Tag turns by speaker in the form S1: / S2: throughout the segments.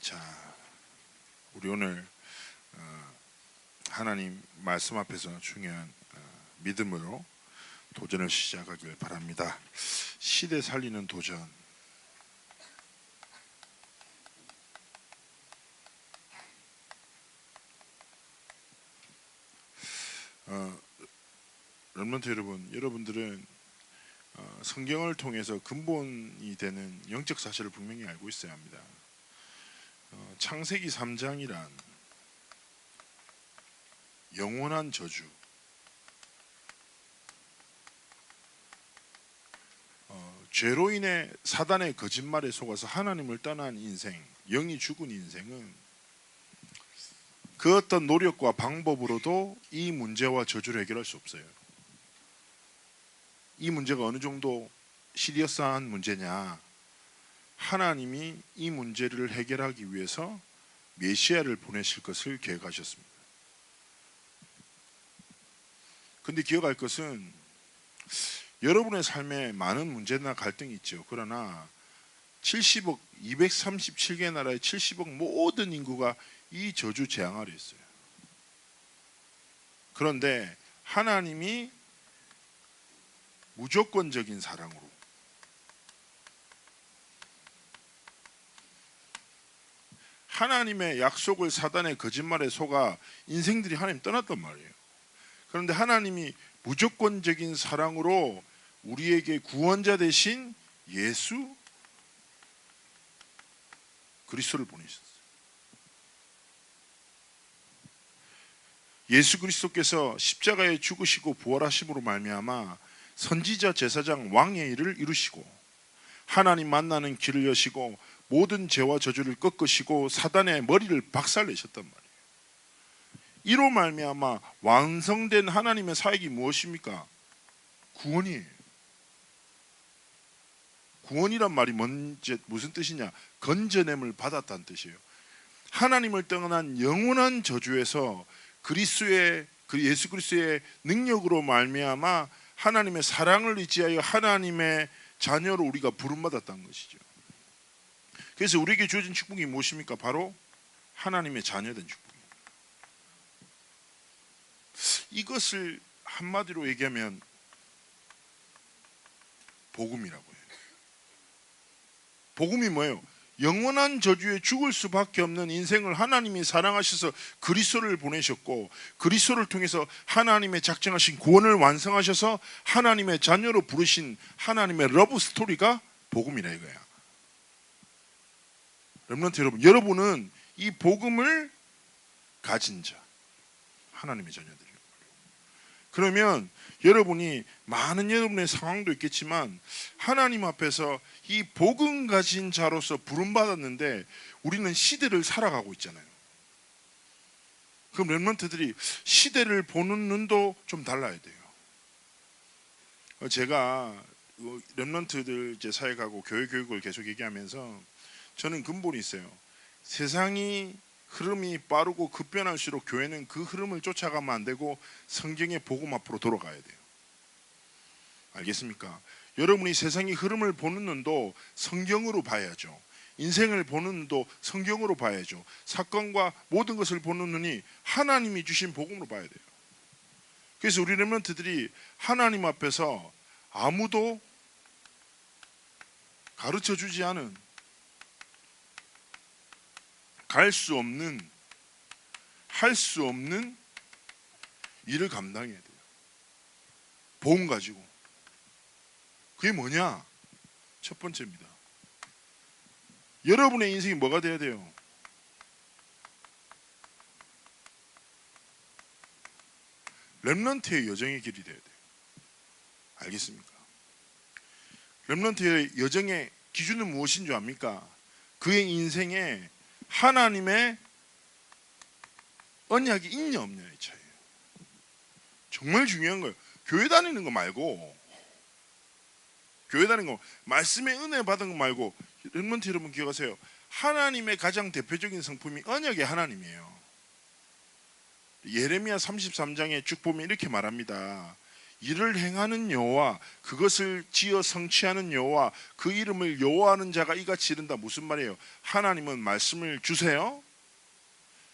S1: 자, 우리 오늘 하나님 말씀 앞에서 중요한 믿음으로 도전을 시작하길 바랍니다. 시대 살리는 도전. 렘넌트 여러분, 여러분들은 성경을 통해서 근본이 되는 영적 사실을 분명히 알고 있어야 합니다. 창세기 3장이란 영원한 저주, 죄로 인해 사단의 거짓말에 속아서 하나님을 떠난 인생, 영이 죽은 인생은 그 어떤 노력과 방법으로도 이 문제와 저주를 해결할 수 없어요. 이 문제가 어느 정도 시리어스한 문제냐, 하나님이 이 문제를 해결하기 위해서 메시아를 보내실 것을 계획하셨습니다. 근데 기억할 것은 여러분의 삶에 많은 문제나 갈등이 있죠. 그러나 70억, 237개 나라의 70억 모든 인구가 이 저주 재앙 아래 있어요. 그런데 하나님이 무조건적인 사랑으로 하나님의 약속을 사단의 거짓말에 속아 인생들이 하나님 떠났단 말이에요. 그런데 하나님이 무조건적인 사랑으로 우리에게 구원자 되신 예수 그리스도를 보내셨어요. 예수 그리스도께서 십자가에 죽으시고 부활하심으로 말미암아 선지자, 제사장, 왕의 일을 이루시고 하나님 만나는 길을 여시고 모든 죄와 저주를 꺾으시고 사단의 머리를 박살내셨단 말이에요. 이로 말미암아 완성된 하나님의 사역이 무엇입니까? 구원이에요. 구원이란 말이 무슨 뜻이냐? 건져냄을 받았다는 뜻이에요. 하나님을 떠난 영원한 저주에서 예수 그리스도의 능력으로 말미암아 하나님의 사랑을 의지하여 하나님의 자녀로 우리가 부름받았다는 것이죠. 그래서 우리에게 주어진 축복이 무엇입니까? 바로 하나님의 자녀된 축복입니다. 이것을 한마디로 얘기하면 복음이라고 해요. 복음이 뭐예요? 영원한 저주에 죽을 수밖에 없는 인생을 하나님이 사랑하셔서 그리스도를 보내셨고 그리스도를 통해서 하나님의 작정하신 구원을 완성하셔서 하나님의 자녀로 부르신 하나님의 러브 스토리가 복음이라 이거야. 렘넌트 여러분, 여러분은 이 복음을 가진 자, 하나님의 자녀들이에요. 그러면 여러분이 많은 여러분의 상황도 있겠지만 하나님 앞에서 이 복음 가진 자로서 부름받았는데 우리는 시대를 살아가고 있잖아요. 그럼 렘넌트들이 시대를 보는 눈도 좀 달라야 돼요. 제가 렘넌트들 이제 사역하고 교육을 계속 얘기하면서 저는 근본이 있어요. 세상이 흐름이 빠르고 급변할수록 교회는 그 흐름을 쫓아가면 안 되고 성경의 복음 앞으로 돌아가야 돼요. 알겠습니까? 여러분이 세상의 흐름을 보는 눈도 성경으로 봐야죠. 인생을 보는 눈도 성경으로 봐야죠. 사건과 모든 것을 보는 눈이 하나님이 주신 복음으로 봐야 돼요. 그래서 우리 렘넌트들이 하나님 앞에서 아무도 가르쳐 주지 않은 갈 수 없는 할 수 없는 일을 감당해야 돼요. 복음 가지고. 그게 뭐냐? 첫 번째입니다. 여러분의 인생이 뭐가 돼야 돼요? 렘넌트의 여정의 길이 돼야 돼요. 알겠습니까? 렘넌트의 여정의 기준은 무엇인 줄 압니까? 그의 인생에 하나님의 언약이 있냐 없냐의 차이예요. 정말 중요한 거예요. 교회 다니는 거 말고, 교회 다니는 거, 말씀의 은혜 받은 거 말고, 렘넌트 여러분 기억하세요. 하나님의 가장 대표적인 성품이 언약의 하나님이에요. 예레미야 33장에 쭉 보면 이렇게 말합니다. 일을 행하는 여호와, 그것을 지어 성취하는 여호와, 그 이름을 여호와하는 자가 이같이 이른다. 무슨 말이에요? 하나님은 말씀을 주세요.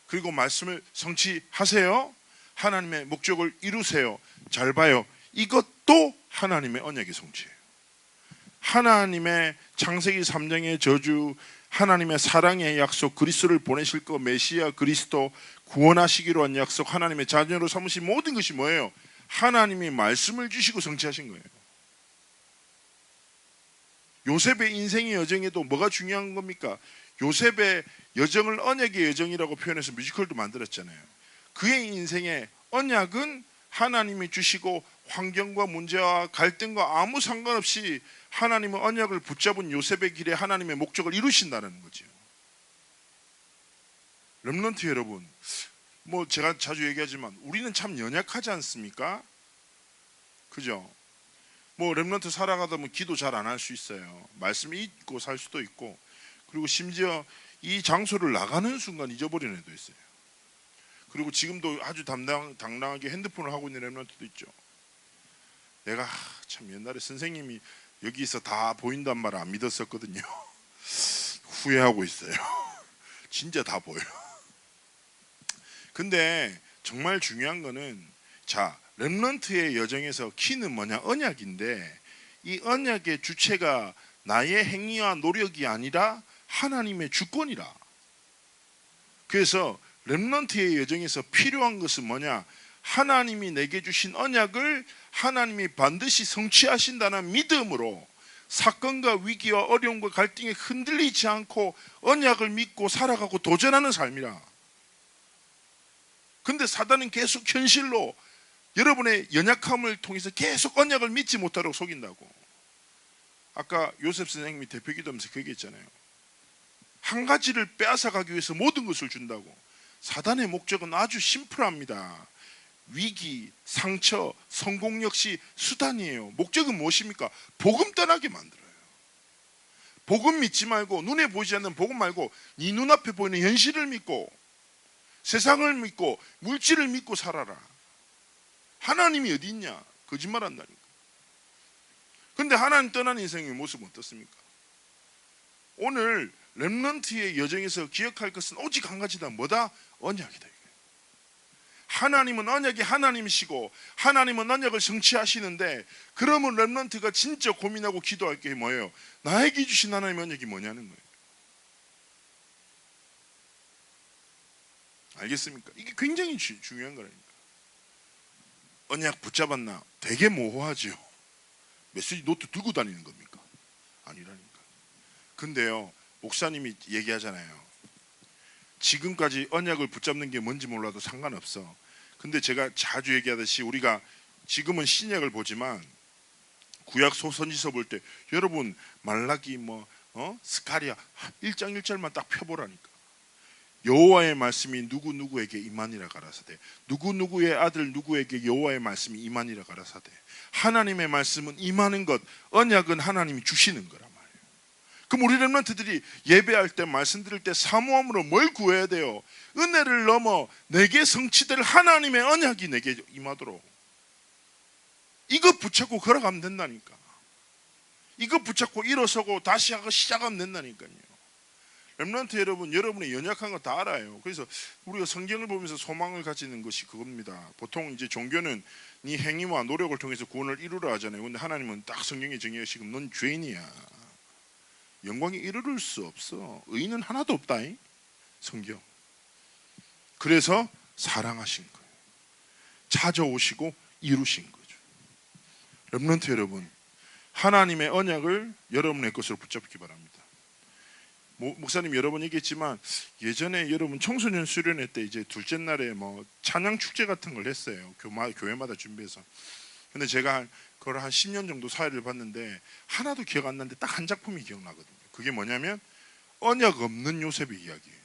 S1: 그리고 말씀을 성취하세요. 하나님의 목적을 이루세요. 잘 봐요. 이것도 하나님의 언약의 성취예요. 하나님의 창세기 3장의 저주, 하나님의 사랑의 약속, 그리스도를 보내실 거, 메시아 그리스도, 구원하시기로 한 약속, 하나님의 자녀로 삼으신 모든 것이 뭐예요? 하나님이 말씀을 주시고 성취하신 거예요. 요셉의 인생의 여정에도 뭐가 중요한 겁니까? 요셉의 여정을 언약의 여정이라고 표현해서 뮤지컬도 만들었잖아요. 그의 인생의 언약은 하나님이 주시고 환경과 문제와 갈등과 아무 상관없이 하나님의 언약을 붙잡은 요셉의 길에 하나님의 목적을 이루신다는 거죠. 렘넌트 여러분, 뭐 제가 자주 얘기하지만 우리는 참 연약하지 않습니까? 그죠? 뭐 렘넌트 살아가다 보면 기도 잘 안 할 수 있어요. 말씀이 잊고 살 수도 있고, 그리고 심지어 이 장소를 나가는 순간 잊어버리는 애도 있어요. 그리고 지금도 아주 당당하게 핸드폰을 하고 있는 렘넌트도 있죠. 내가 참 옛날에 선생님이 여기서 다 보인단 말을 안 믿었었거든요. 후회하고 있어요. 진짜 다 보여요. 근데 정말 중요한 거는, 자, 렘넌트의 여정에서 키는 뭐냐? 언약인데, 이 언약의 주체가 나의 행위와 노력이 아니라 하나님의 주권이라. 그래서 렘넌트의 여정에서 필요한 것은 뭐냐? 하나님이 내게 주신 언약을 하나님이 반드시 성취하신다는 믿음으로 사건과 위기와 어려움과 갈등에 흔들리지 않고 언약을 믿고 살아가고 도전하는 삶이라. 근데 사단은 계속 현실로 여러분의 연약함을 통해서 계속 언약을 믿지 못하도록 속인다고. 아까 요셉 선생님이 대표 기도하면서 그 얘기했잖아요. 한 가지를 빼앗아가기 위해서 모든 것을 준다고. 사단의 목적은 아주 심플합니다. 위기, 상처, 성공 역시 수단이에요. 목적은 무엇입니까? 복음 떠나게 만들어요. 복음 믿지 말고, 눈에 보이지 않는 복음 말고 네 눈앞에 보이는 현실을 믿고 세상을 믿고 물질을 믿고 살아라. 하나님이 어디 있냐? 거짓말 한다니까. 근데 하나님 떠난 인생의 모습은 어떻습니까? 오늘 렘넌트의 여정에서 기억할 것은 오직 한 가지다. 뭐다? 언약이다. 하나님은 언약이 하나님이시고 하나님은 언약을 성취하시는데, 그러면 렘넌트가 진짜 고민하고 기도할 게 뭐예요? 나에게 주신 하나님의 언약이 뭐냐는 거예요. 알겠습니까? 이게 굉장히 중요한 거라니까. 언약 붙잡았나? 되게 모호하죠. 메시지 노트 들고 다니는 겁니까? 아니라니까. 근데요, 목사님이 얘기하잖아요. 지금까지 언약을 붙잡는 게 뭔지 몰라도 상관없어. 근데 제가 자주 얘기하듯이 우리가 지금은 신약을 보지만 구약 소선지서 볼 때 여러분 말라기 스가랴 1장 1절만 딱 펴보라니까. 여호와의 말씀이 누구누구에게 임하니라 가라사대. 누구누구의 아들 누구에게 여호와의 말씀이 임하니라 가라사대. 하나님의 말씀은 임하는 것, 언약은 하나님이 주시는 거란 말이에요. 그럼 우리 렘넌트들이 예배할 때, 말씀 드릴 때 사모함으로 뭘 구해야 돼요? 은혜를 넘어 내게 성취될 하나님의 언약이 내게 임하도록. 이거 붙잡고 걸어가면 된다니까. 이거 붙잡고 일어서고 다시 하고 시작하면 된다니까요. 렘넌트 여러분, 여러분의 연약한 거 다 알아요. 그래서 우리가 성경을 보면서 소망을 가지는 것이 그겁니다. 보통 이제 종교는 네 행위와 노력을 통해서 구원을 이루라 하잖아요. 근데 하나님은 딱 성경에 정의하시고 넌 죄인이야. 영광에 이르를 수 없어. 의인은 하나도 없다. 성경. 그래서 사랑하신 거예요. 찾아오시고 이루신 거죠. 렘넌트 여러분, 하나님의 언약을 여러분의 것으로 붙잡기 바랍니다. 목사님 여러 번 얘기했지만, 예전에 여러분 청소년 수련회 때 이제 둘째 날에 찬양 축제 같은 걸 했어요. 교회마다 준비해서. 근데 제가 그걸 한 10년 정도 사회를 봤는데 하나도 기억 안 나는데 딱 한 작품이 기억나거든요. 그게 뭐냐면 언약 없는 요셉의 이야기예요.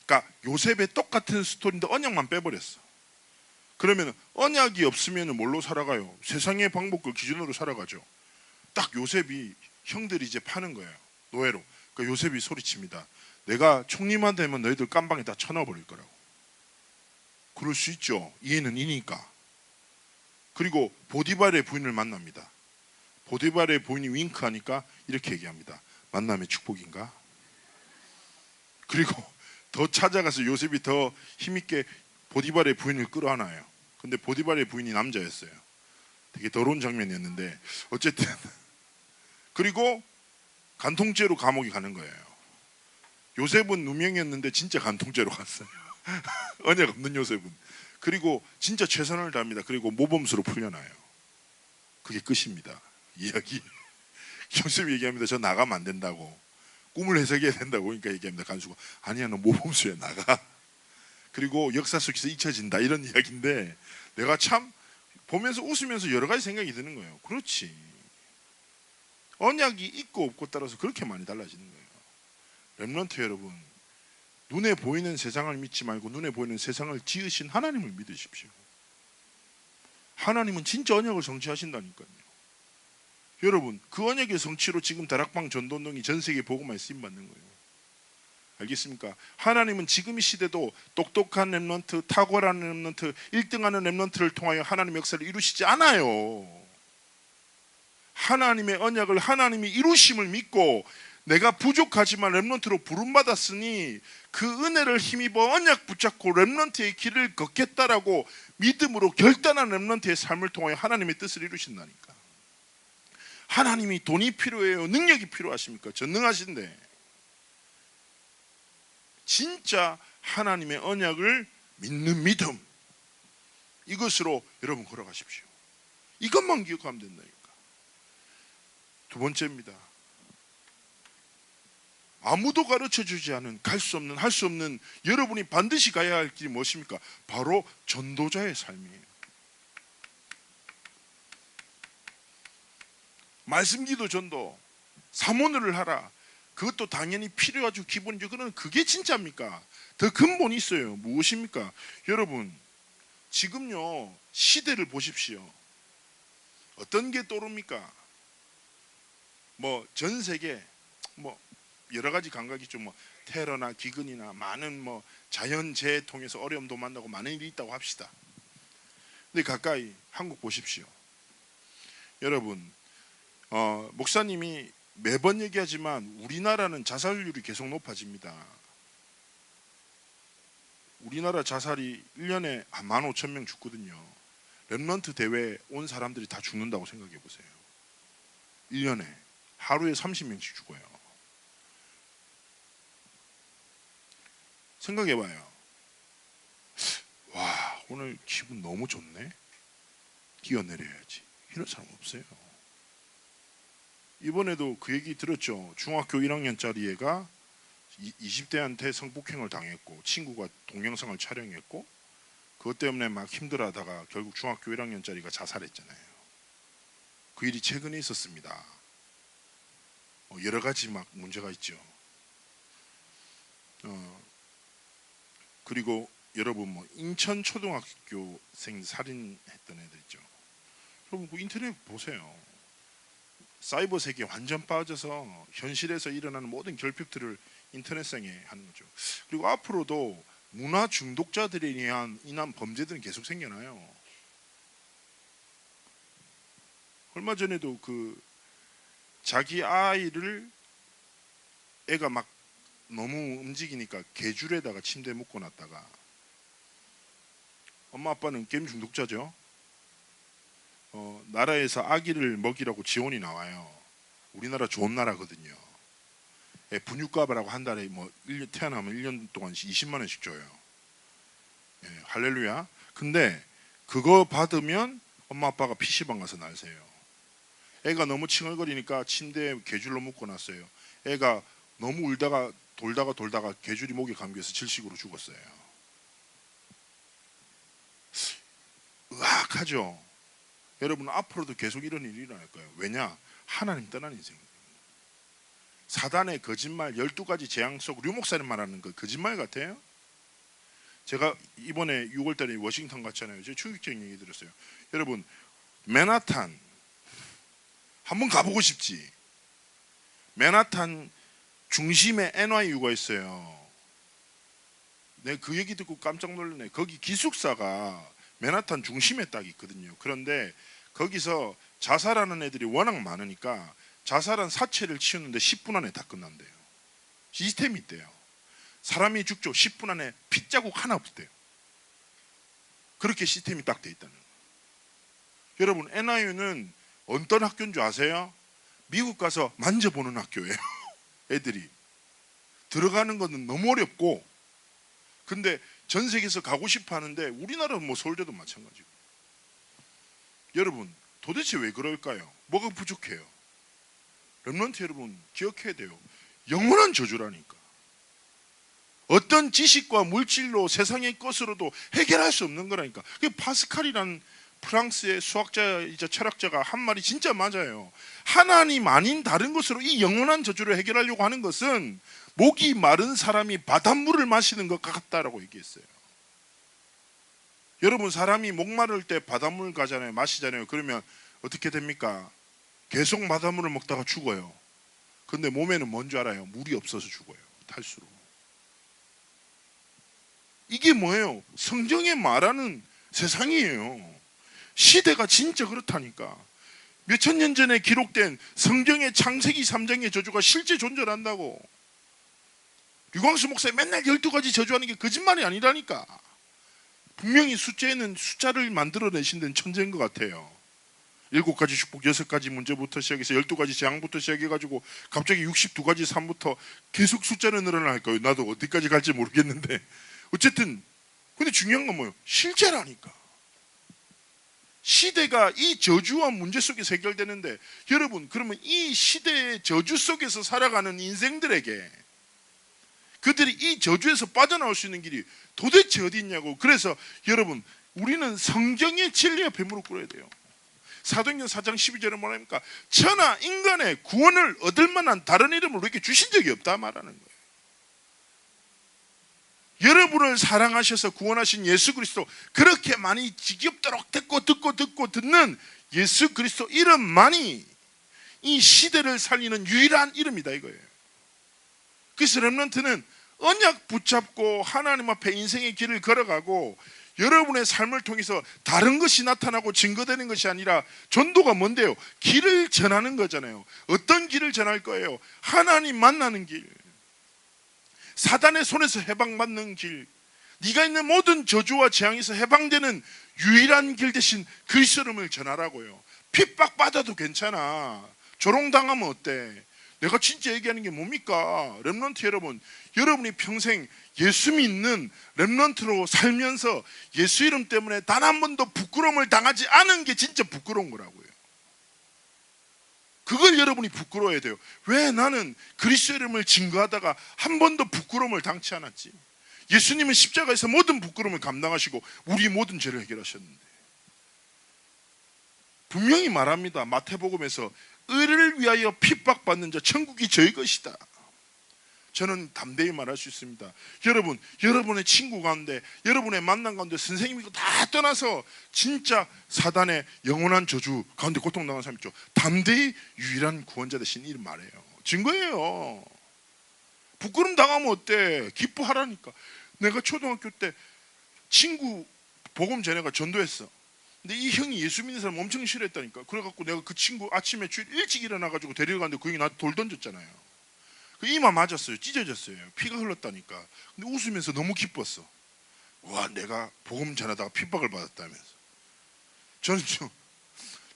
S1: 그러니까 요셉의 똑같은 스토리인데 언약만 빼버렸어. 그러면 언약이 없으면 뭘로 살아가요? 세상의 방법과 기준으로 살아가죠. 딱 요셉이 형들이 이제 파는 거예요. 노예로. 그러니까 요셉이 소리칩니다. 내가 총리만 되면 너희들 깜방에 다 쳐넣어버릴 거라고. 그럴 수 있죠. 이해는 이니까. 그리고 보디발의 부인을 만납니다. 보디발의 부인이 윙크하니까 이렇게 얘기합니다. 만남의 축복인가? 그리고 더 찾아가서 요셉이 더 힘있게 보디발의 부인을 끌어안아요. 근데 보디발의 부인이 남자였어요. 되게 더러운 장면이었는데 어쨌든 그리고 간통죄로 감옥에 가는 거예요. 요셉은 누명이었는데 진짜 간통죄로 갔어요. 언약 없는 요셉은. 그리고 진짜 최선을 다합니다. 그리고 모범수로 풀려나요. 그게 끝입니다. 이야기. 요셉이 얘기합니다. 저 나가면 안 된다고. 꿈을 해석해야 된다고. 그러니까 얘기합니다. 간수가 아니야 너 모범수야 나가. 그리고 역사 속에서 잊혀진다 이런 이야기인데 내가 참 보면서 웃으면서 여러 가지 생각이 드는 거예요. 그렇지. 언약이 있고 없고 따라서 그렇게 많이 달라지는 거예요. 렘넌트 여러분, 눈에 보이는 세상을 믿지 말고 눈에 보이는 세상을 지으신 하나님을 믿으십시오. 하나님은 진짜 언약을 성취하신다니까요. 여러분, 그 언약의 성취로 지금 다락방 전도운동이 전 세계 복음화에 쓰임받는 거예요. 알겠습니까? 하나님은 지금 이 시대도 똑똑한 렘넌트, 탁월한 렘넌트, 1등하는 렘넌트를 통하여 하나님의 역사를 이루시지 않아요. 하나님의 언약을 하나님이 이루심을 믿고 내가 부족하지만 렘넌트로 부름받았으니 그 은혜를 힘입어 언약 붙잡고 렘넌트의 길을 걷겠다라고 믿음으로 결단한 렘넌트의 삶을 통하여 하나님의 뜻을 이루신다니까. 하나님이 돈이 필요해요? 능력이 필요하십니까? 전능하신데 진짜 하나님의 언약을 믿는 믿음, 이것으로 여러분 걸어가십시오. 이것만 기억하면 된다니까. 두 번째입니다. 아무도 가르쳐주지 않은 갈 수 없는 할 수 없는 여러분이 반드시 가야 할 길이 무엇입니까? 바로 전도자의 삶이에요. 말씀기도 전도, 사모늘을 하라. 그것도 당연히 필요하죠. 기본적으로는 그게 진짜입니까? 더 근본이 있어요. 무엇입니까? 여러분 지금요 시대를 보십시오. 어떤 게 떠오릅니까? 뭐 전 세계 뭐 여러 가지 감각이 좀 뭐 테러나 기근이나 많은 뭐 자연재해 통해서 어려움도 만나고 많은 일이 있다고 합시다. 근데 가까이 한국 보십시오. 여러분 목사님이 매번 얘기하지만 우리나라는 자살률이 계속 높아집니다. 우리나라 자살이 1년에 15,000명 죽거든요. 렘넌트 대회 온 사람들이 다 죽는다고 생각해 보세요. 1년에 하루에 30명씩 죽어요. 생각해 봐요. 와 오늘 기분 너무 좋네. 뛰어내려야지. 이런 사람 없어요. 이번에도 그 얘기 들었죠. 중학교 1학년짜리 애가 20대한테 성폭행을 당했고 친구가 동영상을 촬영했고 그것 때문에 막 힘들어하다가 결국 중학교 1학년짜리가 자살했잖아요. 그 일이 최근에 있었습니다. 여러 가지 막 문제가 있죠. 그리고 여러분 뭐 인천 초등학교생 살인했던 애들 있죠. 여러분 그 인터넷 보세요. 사이버 세계에 완전 빠져서 현실에서 일어나는 모든 결핍들을 인터넷상에 하는 거죠. 그리고 앞으로도 문화 중독자들에 인한 범죄들은 계속 생겨나요. 얼마 전에도 그 자기 아이를 애가 막 너무 움직이니까 개줄에다가 침대에 묶어놨다가 엄마 아빠는 게임 중독자죠. 나라에서 아기를 먹이라고 지원이 나와요. 우리나라 좋은 나라거든요. 분유값이라고 한 달에 뭐 1년 태어나면 1년 동안 20만 원씩 줘요. 할렐루야. 근데 그거 받으면 엄마 아빠가 PC방 가서 날 새요. 애가 너무 칭얼거리니까 침대에 개줄로 묶어놨어요. 애가 너무 울다가 돌다가 개줄이 목에 감겨서 질식으로 죽었어요. 의학하죠. 여러분 앞으로도 계속 이런 일이 일어날 거예요. 왜냐? 하나님 떠난 인생입니다. 사단의 거짓말 12가지 재앙 속 류목사님 말하는 거 거짓말 같아요? 제가 이번에 6월달에 워싱턴 갔잖아요. 제가 충격적인 얘기 들었어요. 여러분 맨하탄 한번 가보고 싶지. 맨하탄 중심에 NYU가 있어요. 내가 그 얘기 듣고 깜짝 놀랐네. 거기 기숙사가 맨하탄 중심에 딱 있거든요. 그런데 거기서 자살하는 애들이 워낙 많으니까 자살한 사체를 치우는데 10분 안에 다 끝난대요. 시스템이 있대요. 사람이 죽죠. 10분 안에 핏자국 하나 없대요. 그렇게 시스템이 딱 돼 있다는 거예요. 여러분, NIU는 어떤 학교인 줄 아세요? 미국 가서 만져보는 학교예요. 애들이 들어가는 것은 너무 어렵고, 근데 전 세계에서 가고 싶어 하는데 우리나라는 뭐 서울대도 마찬가지고. 여러분, 도대체 왜 그럴까요? 뭐가 부족해요? 렘넌트 여러분 기억해야 돼요. 영원한 저주라니까. 어떤 지식과 물질로 세상의 것으로도 해결할 수 없는 거라니까. 그 파스칼이라는 프랑스의 수학자이자 철학자가 한 말이 진짜 맞아요. 하나님 아닌 다른 것으로 이 영원한 저주를 해결하려고 하는 것은 목이 마른 사람이 바닷물을 마시는 것 같다라고 얘기했어요. 여러분, 사람이 목 마를 때 바닷물 가잖아요. 마시잖아요. 그러면 어떻게 됩니까? 계속 바닷물을 먹다가 죽어요. 근데 몸에는 뭔 줄 알아요? 물이 없어서 죽어요. 탈수로. 이게 뭐예요? 성경에 말하는 세상이에요. 시대가 진짜 그렇다니까. 몇천 년 전에 기록된 성경의 창세기 3장의 저주가 실제 존재한다고. 류광수 목사님 맨날 12가지 저주하는 게 거짓말이 아니라니까. 분명히 숫자에는 숫자를 만들어내신 데는 천재인 것 같아요. 7가지 축복, 6가지 문제부터 시작해서 12가지 재앙부터 시작해가지고 갑자기 62가지 삶부터 계속 숫자는 늘어날 거예요. 나도 어디까지 갈지 모르겠는데 어쨌든 근데 중요한 건 뭐예요? 실제라니까. 시대가 이 저주와 문제 속에서 해결되는데, 여러분, 그러면 이 시대의 저주 속에서 살아가는 인생들에게 그들이 이 저주에서 빠져나올 수 있는 길이 도대체 어디 있냐고. 그래서 여러분, 우리는 성경의 진리 앞에 무릎 꿇어야 돼요. 사도행전 4장 12절에 뭐랍니까? 천하 인간의 구원을 얻을 만한 다른 이름을 우리에게 주신 적이 없다 말하는 거예요. 여러분을 사랑하셔서 구원하신 예수 그리스도, 그렇게 많이 지겹도록 듣고 듣는 예수 그리스도 이름만이 이 시대를 살리는 유일한 이름이다 이거예요. 그래서 렘넌트는 언약 붙잡고 하나님 앞에 인생의 길을 걸어가고, 여러분의 삶을 통해서 다른 것이 나타나고 증거되는 것이 아니라, 전도가 뭔데요? 길을 전하는 거잖아요. 어떤 길을 전할 거예요? 하나님 만나는 길, 사단의 손에서 해방받는 길, 네가 있는 모든 저주와 재앙에서 해방되는 유일한 길 대신 그리스도 이름을 전하라고요. 핍박받아도 괜찮아. 조롱당하면 어때? 내가 진짜 얘기하는 게 뭡니까? 렘넌트 여러분, 여러분이 평생 예수 믿는 렘넌트로 살면서 예수 이름 때문에 단 한 번도 부끄러움을 당하지 않은 게 진짜 부끄러운 거라고요. 그걸 여러분이 부끄러워야 돼요. 왜 나는 그리스도 이름을 증거하다가 한 번도 부끄러움을 당치 않았지? 예수님은 십자가에서 모든 부끄러움을 감당하시고 우리 모든 죄를 해결하셨는데. 분명히 말합니다. 마태복음에서 의를 위하여 핍박받는 자 천국이 저희 것이다. 저는 담대히 말할 수 있습니다. 여러분, 여러분의 친구 가운데, 여러분의 만남 가운데 선생님이고 다 떠나서 진짜 사단의 영원한 저주 가운데 고통당한 사람 있죠. 담대히 유일한 구원자 되신 이름 말해요. 증거예요. 부끄럼 당하면 어때? 기뻐하라니까. 내가 초등학교 때 친구 복음 전해가 전도했어. 근데 이 형이 예수 믿는 사람 엄청 싫어했다니까. 그래갖고 내가 그 친구 아침에 일찍 일어나가지고 데리러 갔는데 그 형이 나한테 돌 던졌잖아요. 그 이마 맞았어요. 찢어졌어요. 피가 흘렀다니까. 근데 웃으면서 너무 기뻤어. 와, 내가 복음 전하다가 핍박을 받았다면서. 저는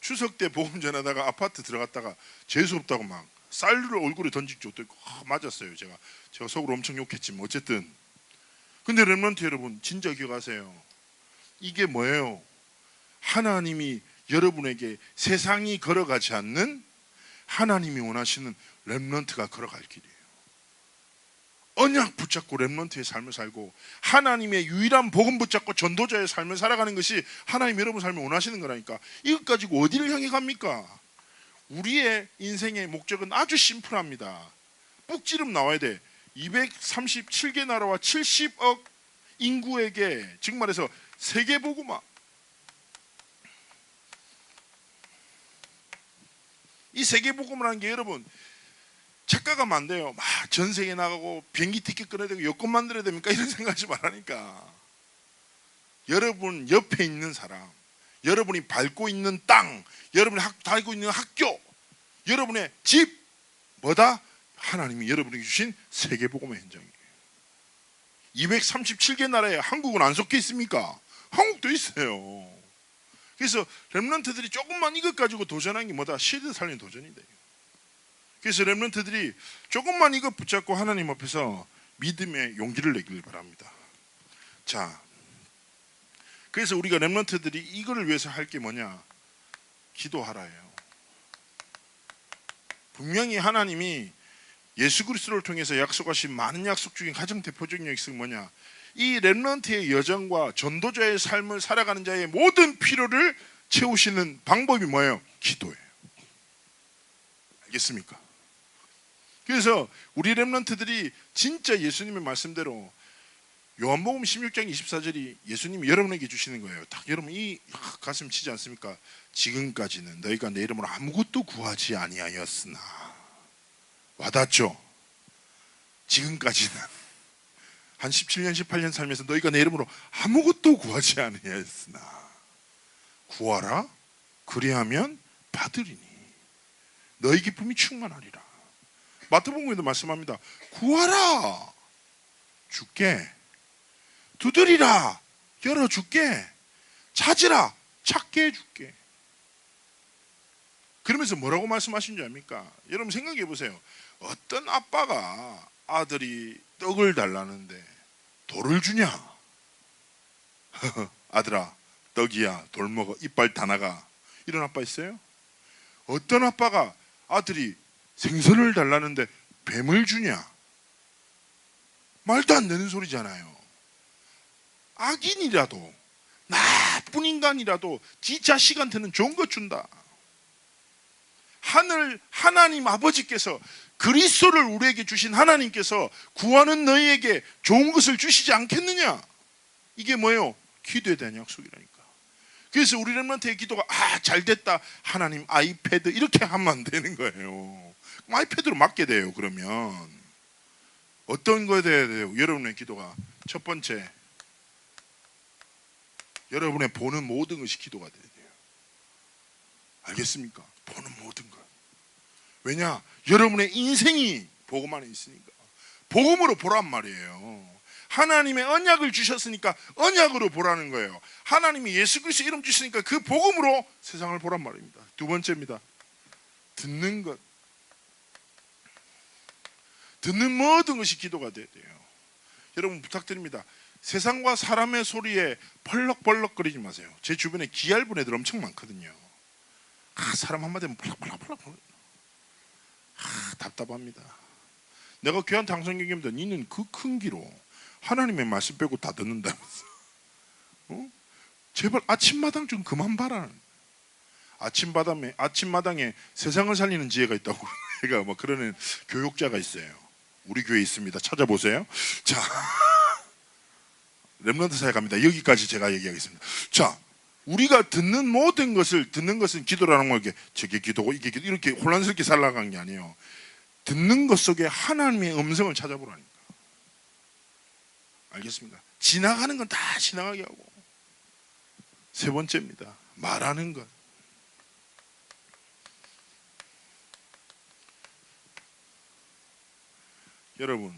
S1: 추석 때 복음 전하다가 아파트 들어갔다가 재수없다고 막 쌀을 얼굴에 던질 적도 있고 맞았어요. 제가 속으로 엄청 욕했지만 어쨌든. 근데 렘넌트 여러분, 진짜 기억하세요. 이게 뭐예요? 하나님이 여러분에게 세상이 걸어가지 않는, 하나님이 원하시는 렘넌트가 걸어갈 길이에요. 언약 붙잡고 렘넌트의 삶을 살고 하나님의 유일한 복음 붙잡고 전도자의 삶을 살아가는 것이 하나님 여러분 삶을 원하시는 거라니까. 이것 가지고 어디를 향해 갑니까? 우리의 인생의 목적은 아주 심플합니다. 뿍지름 나와야 돼. 237개 나라와 70억 인구에게, 즉 말해서 세계복음화. 이 세계복음이라는 게 여러분 착각하면 안 돼요. 막 전 세계 나가고 비행기 티켓 끊어야 되고 여권 만들어야 됩니까? 이런 생각하지 말라니까. 여러분 옆에 있는 사람, 여러분이 밟고 있는 땅, 여러분이 다니고 있는 학교, 여러분의 집, 뭐다? 하나님이 여러분에게 주신 세계복음의 현장이에요. 237개 나라에 한국은 안 속해 있습니까? 한국도 있어요. 그래서 렘넌트들이 조금만 이것 가지고 도전하는 게 뭐다? 시대 살리는 도전이 돼요. 그래서 렘넌트들이 조금만 이것 붙잡고 하나님 앞에서 믿음의 용기를 내기를 바랍니다. 자, 그래서 우리가 렘넌트들이 이거를 위해서 할 게 뭐냐? 기도하라예요. 분명히 하나님이 예수 그리스도를 통해서 약속하신 많은 약속 중에 가장 대표적인 약속이 뭐냐? 이 렘넌트의 여정과 전도자의 삶을 살아가는 자의 모든 필요를 채우시는 방법이 뭐예요? 기도예요. 알겠습니까? 그래서 우리 렘넌트들이 진짜 예수님의 말씀대로 요한복음 16장 24절이 예수님이 여러분에게 주시는 거예요. 딱 여러분 이 가슴 치지 않습니까? 지금까지는 너희가 내 이름으로 아무것도 구하지 아니하였으나. 와닿죠? 지금까지는 한 17년 18년 살면서 너희가 내 이름으로 아무것도 구하지 아니하였으나 구하라 그리하면 받으리니 너희 기쁨이 충만하리라. 마태복음에도 말씀합니다. 구하라 줄게, 두드리라 열어줄게, 찾으라 찾게 해줄게. 그러면서 뭐라고 말씀하신 줄 압니까? 여러분 생각해 보세요. 어떤 아빠가 아들이 떡을 달라는데 돌을 주냐? 아들아 떡이야 돌 먹어 이빨 다 나가. 이런 아빠 있어요? 어떤 아빠가 아들이 생선을 달라는데 뱀을 주냐? 말도 안 되는 소리잖아요. 악인이라도 나쁜 인간이라도 지 자식한테는 좋은 것 준다. 하나님 아버지께서 그리스도를 우리에게 주신 하나님께서 구하는 너희에게 좋은 것을 주시지 않겠느냐? 이게 뭐예요? 기도에 대한 약속이라니까. 그래서 우리 렘넌트의 기도가 잘됐다 하나님 아이패드 이렇게 하면 안 되는 거예요. 아이패드로 맡게 돼요. 그러면 어떤 거에 대해야 돼요? 여러분의 기도가 첫 번째, 여러분의 보는 모든 것이 기도가 돼야 돼요. 알겠습니까? 보는 모든 것. 왜냐? 여러분의 인생이 복음 안에 있으니까. 복음으로 보란 말이에요. 하나님의 언약을 주셨으니까 언약으로 보라는 거예요. 하나님이 예수 그리스도 이름 주시니까 그 복음으로 세상을 보란 말입니다. 두 번째입니다. 듣는 것. 듣는 모든 것이 기도가 돼야 돼요. 여러분 부탁드립니다. 세상과 사람의 소리에 펄럭펄럭거리지 마세요. 제 주변에 기얇은 애들 엄청 많거든요. 사람 한마디 하면 펄럭펄럭 답답합니다. 내가 귀한 당선경입니다. 니는 그 큰 귀로 하나님의 말씀 빼고 다 듣는다면서. 제발 아침마당 좀 그만 봐라. 아침마당에 세상을 살리는 지혜가 있다고 얘가 뭐 그러는 교육자가 있어요. 우리 교회에 있습니다. 찾아보세요. 자, 렘넌트 사회 갑니다. 여기까지 제가 얘기하겠습니다. 자, 우리가 듣는 모든 것을, 듣는 것은 기도라는 거, 저게 기도고 이게 기도, 이렇게 혼란스럽게 살아가는 게 아니에요. 듣는 것 속에 하나님의 음성을 찾아보라니까. 알겠습니까? 지나가는 건 다 지나가게 하고. 세 번째입니다. 말하는 것. 여러분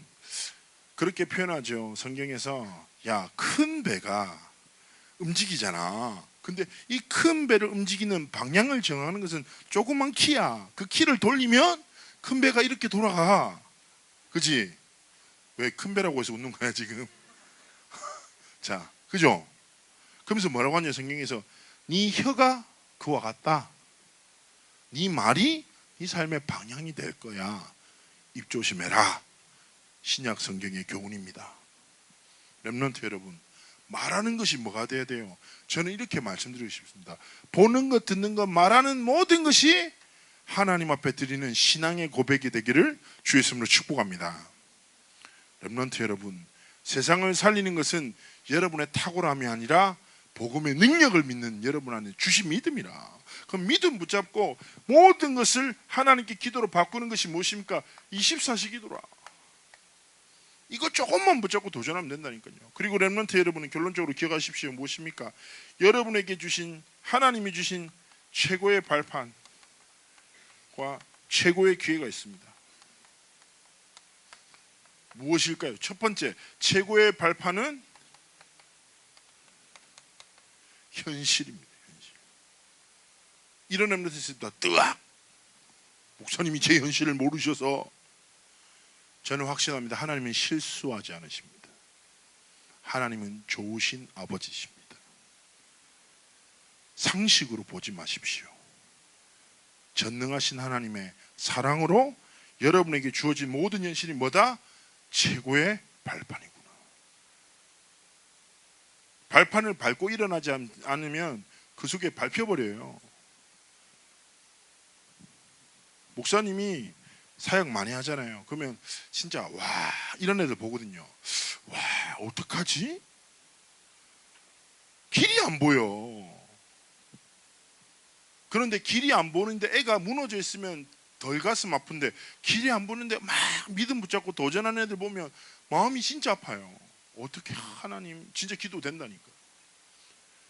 S1: 그렇게 표현하죠. 성경에서 야, 큰 배가 움직이잖아. 근데 이 큰 배를 움직이는 방향을 정하는 것은 조그만 키야. 그 키를 돌리면 큰 배가 이렇게 돌아가. 그지? 왜 큰 배라고 해서 웃는 거야 지금? 자, 그죠? 그러면서 뭐라고 하냐 성경에서 네 혀가 그와 같다. 네 말이 네 삶의 방향이 될 거야. 입 조심해라. 신약 성경의 교훈입니다. 렘넌트 여러분, 말하는 것이 뭐가 돼야 돼요? 저는 이렇게 말씀드리고 싶습니다. 보는 것, 듣는 것, 말하는 모든 것이 하나님 앞에 드리는 신앙의 고백이 되기를 주의 이름으로 축복합니다. 렘넌트 여러분, 세상을 살리는 것은 여러분의 탁월함이 아니라 복음의 능력을 믿는 여러분 안에 주신 믿음이라. 그럼 믿음 붙잡고 모든 것을 하나님께 기도로 바꾸는 것이 무엇입니까? 24시 기도라. 이거 조금만 붙잡고 도전하면 된다니까요. 그리고 렘넌트 여러분은 결론적으로 기억하십시오. 무엇입니까? 여러분에게 주신, 하나님이 주신 최고의 발판과 최고의 기회가 있습니다. 무엇일까요? 첫 번째, 최고의 발판은 현실입니다. 현실. 이런 렘넌트 있습니다. 뜨악! 목사님이 제 현실을 모르셔서. 저는 확신합니다. 하나님은 실수하지 않으십니다. 하나님은 좋으신 아버지십니다. 상식으로 보지 마십시오. 전능하신 하나님의 사랑으로 여러분에게 주어진 모든 현실이 뭐다? 최고의 발판이구나. 발판을 밟고 일어나지 않으면 그 속에 밟혀버려요. 목사님이 사역 많이 하잖아요. 그러면 진짜 와 이런 애들 보거든요. 와 어떡하지? 길이 안 보여. 그런데 길이 안 보는데 애가 무너져 있으면 덜 가슴 아픈데, 길이 안 보는데 막 믿음 붙잡고 도전하는 애들 보면 마음이 진짜 아파요. 어떻게 하나님, 진짜 기도된다니까.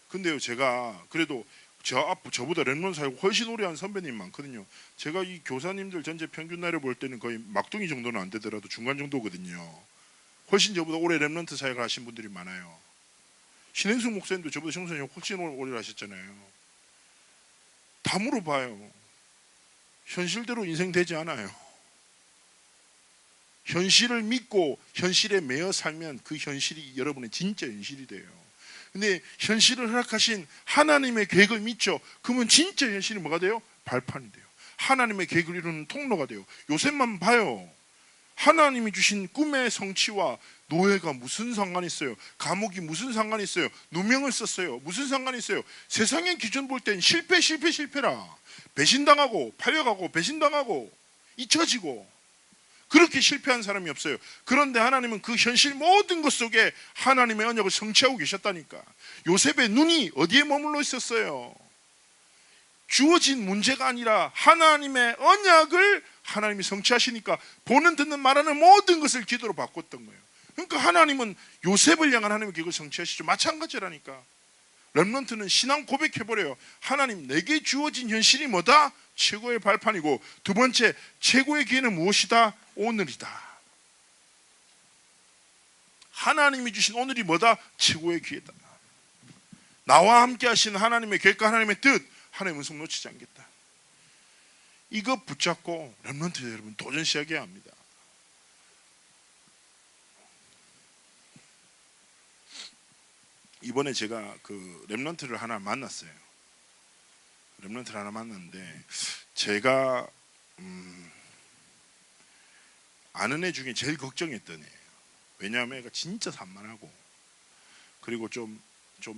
S1: 근데요, 제가 그래도 저보다 렘넌트 사역 훨씬 오래 한 선배님 많거든요. 제가 이 교사님들 전체 평균 나이를 볼 때는 거의 막둥이 정도는 안 되더라도 중간 정도거든요. 훨씬 저보다 오래 렘넌트 사역을 하신 분들이 많아요. 신행숙 목사님도 저보다 청소년 훨씬 오래 하셨잖아요. 다 물어봐요. 현실대로 인생 되지 않아요. 현실을 믿고 현실에 매여 살면 그 현실이 여러분의 진짜 현실이 돼요. 근데 현실을 허락하신 하나님의 계획을 믿죠. 그러면 진짜 현실이 뭐가 돼요? 발판이 돼요. 하나님의 계획을 이루는 통로가 돼요. 요셉만 봐요. 하나님이 주신 꿈의 성취와 노예가 무슨 상관이 있어요? 감옥이 무슨 상관이 있어요? 누명을 썼어요. 무슨 상관이 있어요? 세상의 기준 볼 땐 실패라. 배신당하고 팔려가고 배신당하고 잊혀지고 그렇게 실패한 사람이 없어요. 그런데 하나님은 그 현실 모든 것 속에 하나님의 언약을 성취하고 계셨다니까. 요셉의 눈이 어디에 머물러 있었어요? 주어진 문제가 아니라 하나님의 언약을 하나님이 성취하시니까 보는 듣는 말하는 모든 것을 기도로 바꿨던 거예요. 그러니까 하나님은 요셉을 향한 하나님의 계획을 성취하시죠. 마찬가지라니까. 렘넌트는 신앙 고백해버려요. 하나님, 내게 주어진 현실이 뭐다? 최고의 발판이고, 두 번째, 최고의 기회는 무엇이다? 오늘이다. 하나님이 주신 오늘이 뭐다? 최고의 기회다. 나와 함께 하신 하나님의 계획과 하나님의 뜻, 하나님의 은총 놓치지 않겠다. 이거 붙잡고 렘넌트 여러분 도전 시작해야 합니다. 이번에 제가 그 렘넌트를 하나 만났어요. 렘넌트를 하나 만났는데 제가 아는 애 중에 제일 걱정했던 애예요. 왜냐하면 애가 진짜 산만하고, 그리고 좀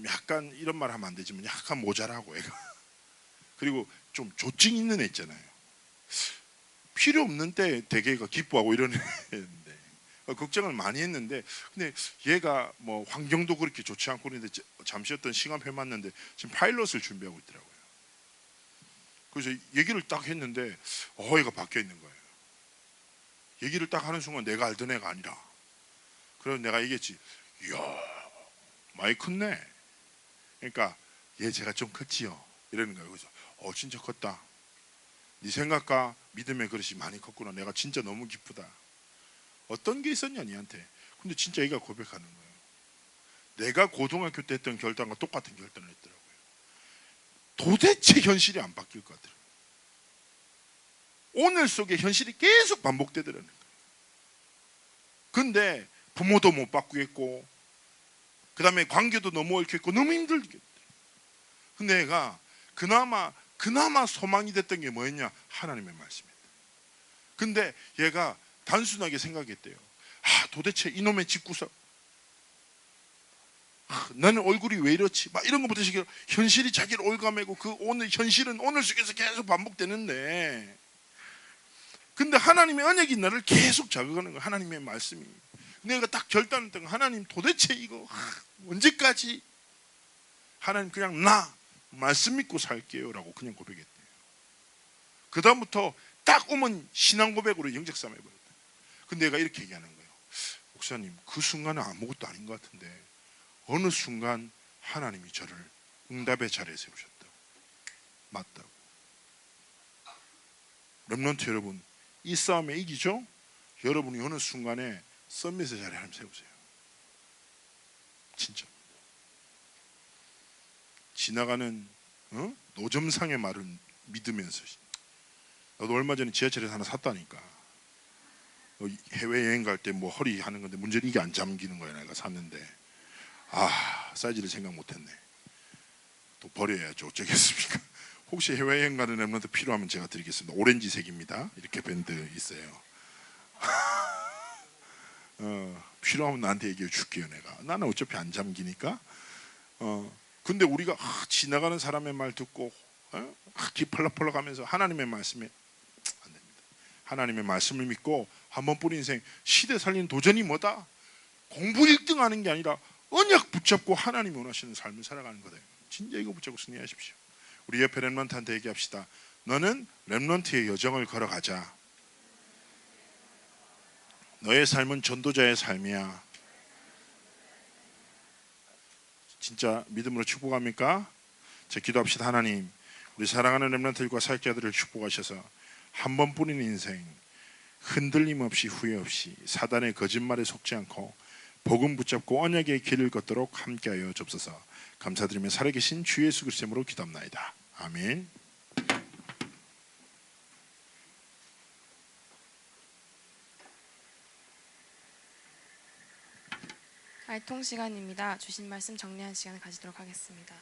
S1: 약간 이런 말 하면 안 되지만 약간 모자라고 애가 그리고 좀 조증 있는 애 있잖아요. 필요 없는 때 되게 애가 기뻐하고 이런 애인데 걱정을 많이 했는데, 근데 얘가 뭐 환경도 그렇게 좋지 않고 그런데 잠시 어떤 시간표 맞는데 지금 파일럿을 준비하고 있더라고요. 그래서 얘기를 딱 했는데 얘가 바뀌어 있는 거예요. 얘기를 딱 하는 순간 내가 알던 애가 아니라. 그래서 내가 얘기했지. 이야 많이 컸네. 그러니까 얘 제가 좀 컸지요 이러는 거예요. 그래서 진짜 컸다. 네 생각과 믿음의 그릇이 많이 컸구나. 내가 진짜 너무 기쁘다. 어떤 게 있었냐 니한테. 근데 진짜 얘가 고백하는 거예요. 내가 고등학교 때 했던 결단과 똑같은 결단을 했더라고요. 도대체 현실이 안 바뀔 것 같더라고요. 오늘 속에 현실이 계속 반복되더라는 거예요. 근데 부모도 못 바꾸겠고, 그 다음에 관계도 너무 얽혀있고 너무 힘들겠더라고요. 근데 얘가 그나마 소망이 됐던 게 뭐였냐? 하나님의 말씀이었다. 근데 얘가 단순하게 생각했대요. 도대체 이놈의 집구석, 나는 얼굴이 왜 이렇지? 막 이런 것부터 시작해서 현실이 자기를 올가매고, 그 오늘 현실은 오늘 속에서 계속 반복되는데, 근데 하나님의 언약이 나를 계속 자극하는 거야. 하나님의 말씀이. 내가 딱 결단했던 거, 하나님 도대체 이거 언제까지? 하나님 그냥 나 말씀 믿고 살게요 라고 그냥 고백했대요. 그 다음부터 딱 오면 신앙 고백으로 영적 싸움 해버렸다. 근데 내가 이렇게 얘기하는 거예요. 목사님, 그 순간은 아무것도 아닌 것 같은데 어느 순간 하나님이 저를 응답의 자리에 세우셨다고. 맞다고. 렘넌트 여러분, 이 싸움에 이기죠? 여러분이 어느 순간에 썸밋의 자리에 하나님 세우세요. 진짜. 지나가는 노점상의 말을 믿으면서. 나도 얼마 전에 지하철에서 하나 샀다니까. 해외여행 갈 때 뭐 허리 하는 건데 문제는 이게 안 잠기는 거야. 내가 샀는데 사이즈를 생각 못했네. 또 버려야죠. 어쩌겠습니까? 혹시 해외여행 가는 렘넌트 필요하면 제가 드리겠습니다. 오렌지색입니다. 이렇게 밴드 있어요. 필요하면 나한테 얘기해 줄게요. 내가. 나는 어차피 안 잠기니까. 근데 우리가 지나가는 사람의 말 듣고 기펄럭펄럭 하면서 하나님의 말씀에 안 됩니다. 하나님의 말씀을 믿고 한 번뿐인 인생, 시대 살리는 도전이 뭐다? 공부 1등 하는 게 아니라 언약 붙잡고 하나님이 원하시는 삶을 살아가는 거다. 진짜 이거 붙잡고 승리하십시오. 우리 옆에 렘넌트한테 얘기합시다. 너는 렘넌트의 여정을 걸어가자. 너의 삶은 전도자의 삶이야. 진짜 믿음으로 축복합니까? 자, 기도합시다. 하나님, 우리 사랑하는 렘넌트들과 사역자들을 축복하셔서 한 번뿐인 인생 흔들림 없이 후회 없이 사단의 거짓말에 속지 않고 복음 붙잡고 언약의 길을 걷도록 함께하여 주옵소서. 감사드리며 살아계신 주 예수 그리스도의 이름으로 기도합나이다. 아멘.
S2: 알통 시간입니다. 주신 말씀 정리한 시간을 가지도록 하겠습니다.